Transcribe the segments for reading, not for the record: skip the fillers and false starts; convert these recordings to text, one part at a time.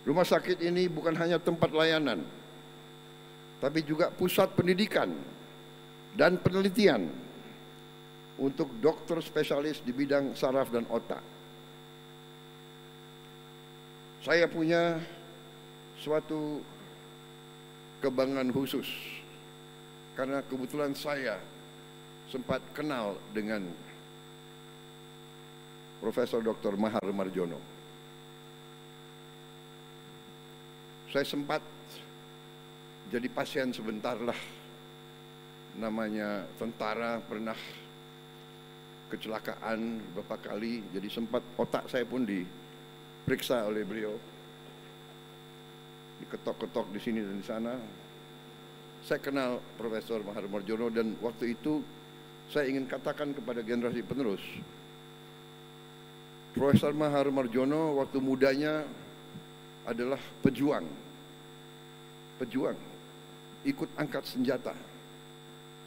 Rumah sakit ini bukan hanya tempat layanan, tapi juga pusat pendidikan dan penelitian untuk dokter spesialis di bidang saraf dan otak. Saya punya suatu kebanggaan khusus karena kebetulan saya sempat kenal dengan Profesor Dr. Mahar Marjono. Saya sempat jadi pasien sebentar lah, namanya tentara, pernah kecelakaan beberapa kali, jadi sempat otak saya pun diperiksa oleh beliau, diketok-ketok di sini dan di sana. Saya kenal Profesor Mahar Marjono dan waktu itu saya ingin katakan kepada generasi penerus, Profesor Mahar Marjono waktu mudanya adalah pejuang, ikut angkat senjata.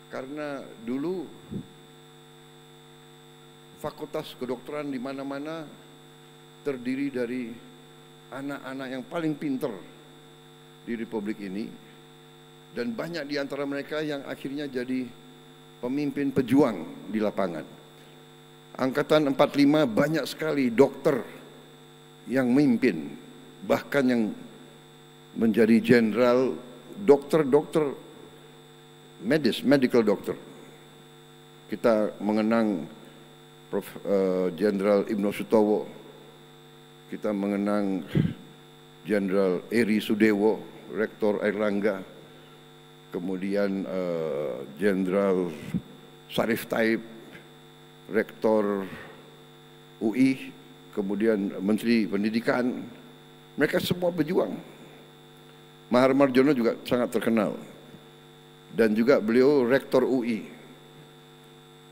Karena dulu fakultas kedokteran di mana-mana terdiri dari anak-anak yang paling pinter di Republik ini, dan banyak di antara mereka yang akhirnya jadi pemimpin pejuang di lapangan. Angkatan 45 banyak sekali dokter yang memimpin, bahkan yang menjadi jenderal, dokter medis, medical doctor. Kita mengenang Jenderal Ibnu Sutowo, kita mengenang Jenderal Eri Sudewo, Rektor Airlangga, kemudian Jenderal Sarif Taib, Rektor UI, kemudian Menteri Pendidikan. Mereka semua pejuang. Mahar Marjono juga sangat terkenal, dan juga beliau Rektor UI,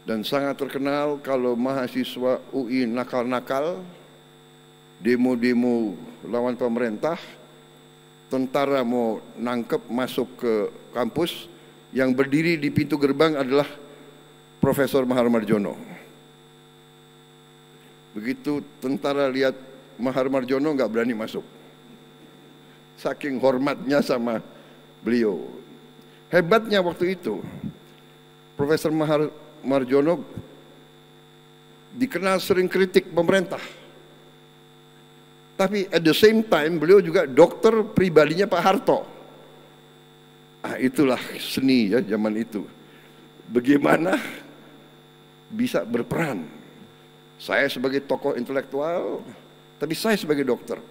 dan sangat terkenal kalau mahasiswa UI nakal-nakal, demo-demo lawan pemerintah, tentara mau nangkep masuk ke kampus, yang berdiri di pintu gerbang adalah Profesor Mahar Marjono. Begitu tentara lihat Mahar Marjono nggak berani masuk, saking hormatnya sama beliau. Hebatnya waktu itu Profesor Mahar Marjono dikenal sering kritik pemerintah, tapi at the same time beliau juga dokter pribadinya Pak Harto. Itulah seni ya zaman itu, bagaimana bisa berperan. Saya sebagai tokoh intelektual, tapi saya sebagai dokter.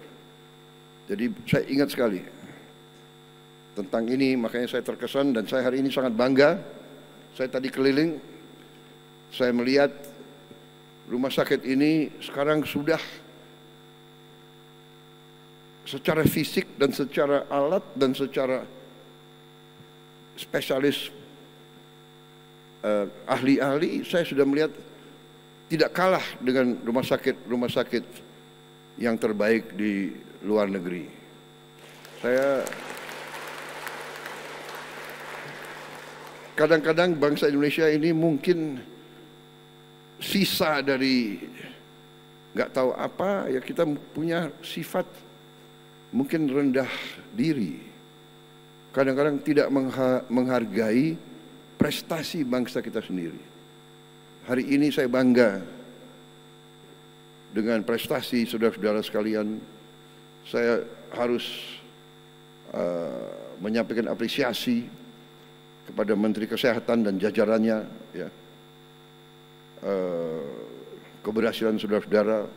Jadi saya ingat sekali tentang ini, makanya saya terkesan dan saya hari ini sangat bangga. Saya tadi keliling, saya melihat rumah sakit ini sekarang sudah secara fisik dan secara alat dan secara spesialis ahli-ahli, saya sudah melihat tidak kalah dengan rumah sakit yang terbaik di luar negeri. Saya kadang-kadang bangsa Indonesia ini mungkin sisa dari nggak tahu apa ya, kita punya sifat mungkin rendah diri. Kadang-kadang tidak menghargai prestasi bangsa kita sendiri. Hari ini saya bangga dengan prestasi saudara-saudara sekalian. Saya harus menyampaikan apresiasi kepada Menteri Kesehatan dan jajarannya, ya, keberhasilan saudara-saudara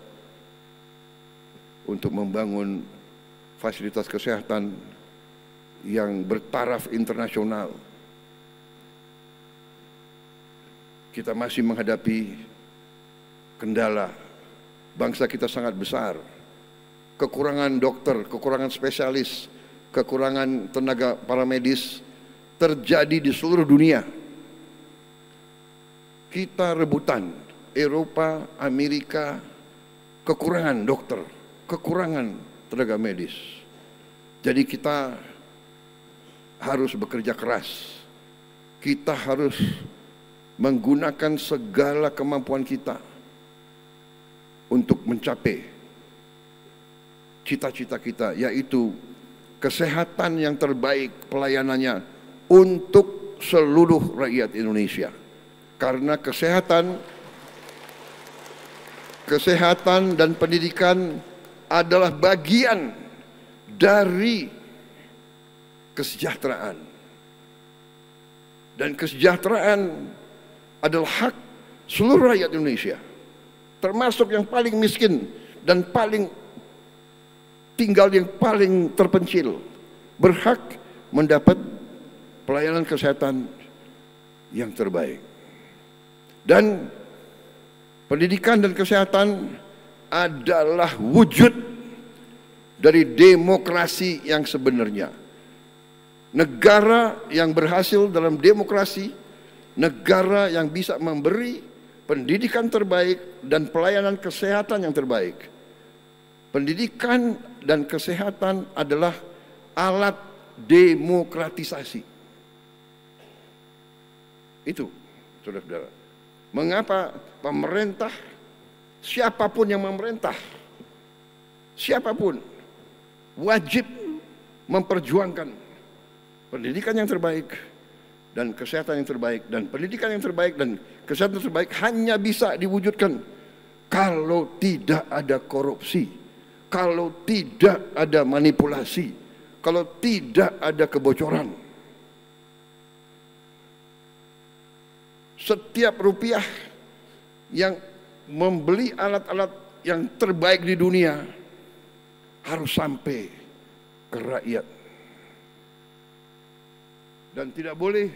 untuk membangun fasilitas kesehatan yang bertaraf internasional. Kita masih menghadapi kendala, bangsa kita sangat besar, kekurangan dokter, kekurangan spesialis, kekurangan tenaga paramedis terjadi di seluruh dunia. Kita rebutan, Eropa, Amerika, kekurangan dokter, kekurangan tenaga medis. Jadi kita harus bekerja keras, kita harus menggunakan segala kemampuan kita untuk mencapai cita-cita kita, yaitu kesehatan yang terbaik pelayanannya untuk seluruh rakyat Indonesia. Karena kesehatan dan pendidikan adalah bagian dari kesejahteraan. Dan kesejahteraan adalah hak seluruh rakyat Indonesia, termasuk yang paling miskin dan tinggal yang paling terpencil, berhak mendapat pelayanan kesehatan yang terbaik. Dan pendidikan dan kesehatan adalah wujud dari demokrasi yang sebenarnya. Negara yang berhasil dalam demokrasi, negara yang bisa memberi pendidikan terbaik dan pelayanan kesehatan yang terbaik. Pendidikan dan kesehatan adalah alat demokratisasi. Itu, saudara-saudara. Mengapa pemerintah, siapapun yang memerintah, siapapun wajib memperjuangkan pendidikan yang terbaik dan kesehatan yang terbaik, dan pendidikan yang terbaik dan kesehatan yang terbaik hanya bisa diwujudkan kalau tidak ada korupsi, kalau tidak ada manipulasi, kalau tidak ada kebocoran. Setiap rupiah yang membeli alat-alat yang terbaik di dunia harus sampai ke rakyat. Dan tidak boleh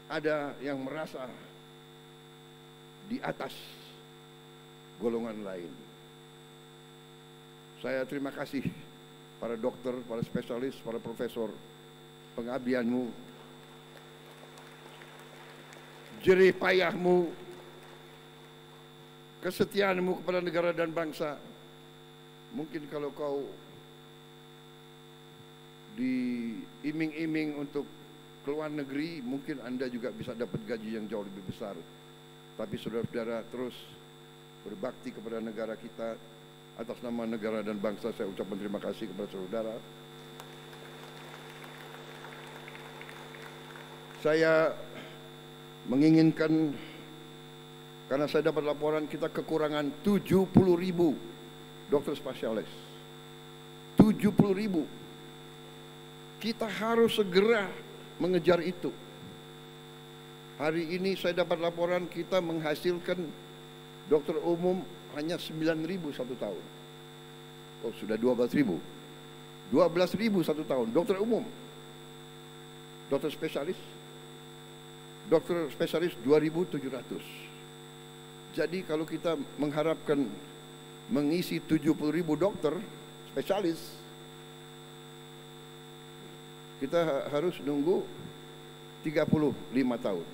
ada yang merasa di atas golongan lain. Saya terima kasih para dokter, para spesialis, para profesor, pengabdianmu, jerih payahmu, kesetiaanmu kepada negara dan bangsa. Mungkin kalau kau diiming-iming untuk keluar negeri, mungkin Anda juga bisa dapat gaji yang jauh lebih besar. Tapi saudara-saudara, terus berbakti kepada negara kita. Atas nama negara dan bangsa saya ucapkan terima kasih kepada saudara. Saya menginginkan, karena saya dapat laporan kita kekurangan 70.000 dokter spesialis. 70.000. Kita harus segera mengejar itu. Hari ini saya dapat laporan kita menghasilkan dokter umum hanya 9.000 satu tahun. Oh, sudah 12.000. 12.000 satu tahun dokter umum. Dokter spesialis 2.700. Jadi kalau kita mengharapkan mengisi 70.000 dokter spesialis, kita harus nunggu 35 tahun.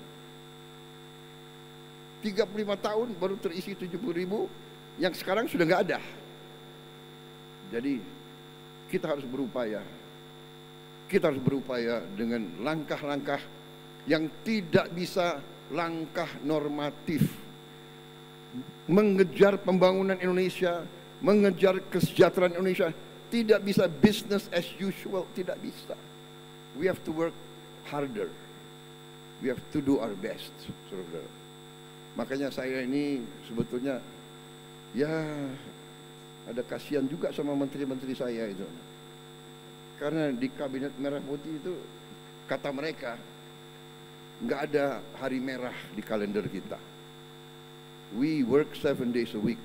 35 tahun baru terisi 70.000 yang sekarang sudah nggak ada. Jadi kita harus berupaya. Kita harus berupaya dengan langkah-langkah yang tidak bisa langkah normatif. Mengejar pembangunan Indonesia, mengejar kesejahteraan Indonesia, tidak bisa business as usual, tidak bisa. We have to work harder. We have to do our best, saudara. Makanya saya ini sebetulnya ya ada kasihan juga sama menteri-menteri saya itu. Karena di kabinet merah putih itu kata mereka nggak ada hari merah di kalender kita. We work 7 days a week.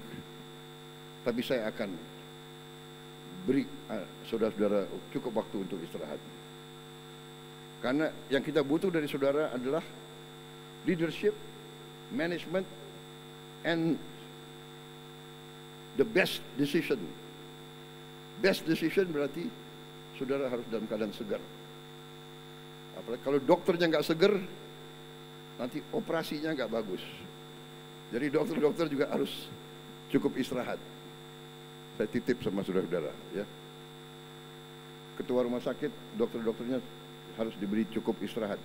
Tapi saya akan beri saudara-saudara cukup waktu untuk istirahat. Karena yang kita butuh dari saudara adalah leadership, management, and the best decision. Best decision berarti saudara harus dalam keadaan segar. Apalagi kalau dokternya nggak segar, nanti operasinya nggak bagus. Jadi dokter-dokter juga harus cukup istirahat. Saya titip sama saudara-saudara, ya. Ketua rumah sakit, dokter-dokternya harus diberi cukup istirahat.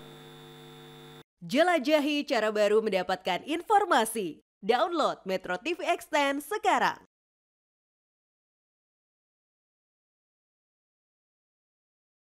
Jelajahi cara baru mendapatkan informasi. Download Metro TV Extend sekarang.